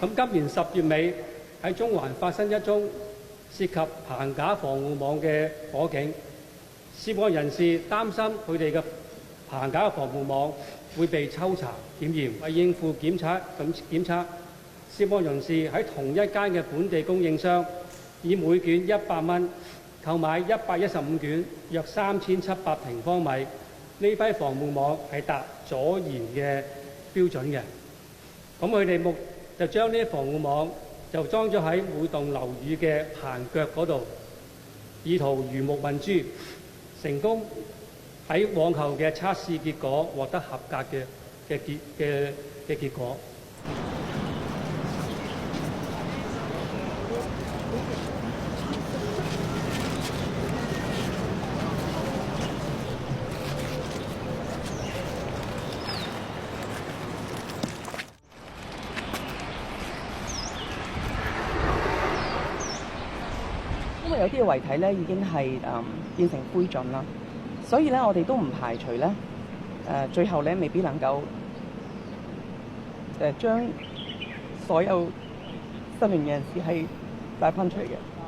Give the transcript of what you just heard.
咁今年10月尾喺中環發生一宗涉及棚架防護網嘅火警，涉案人士擔心佢哋嘅棚架防護網會被抽查檢驗，為應付檢測，涉案人士喺同一間嘅本地供應商以每卷100蚊購買115卷，約3700平方米。呢批防護網係達阻燃嘅標準嘅。咁佢哋就將呢啲防護網就裝咗喺每棟樓宇嘅棚腳嗰度，意圖魚目混珠，成功喺往後嘅測試結果獲得合格嘅結果。因為有啲嘅遺體咧已經係變成灰燼啦，所以咧我哋都唔排除咧最後咧未必能夠將所有失聯嘅人士係帶翻出嚟嘅。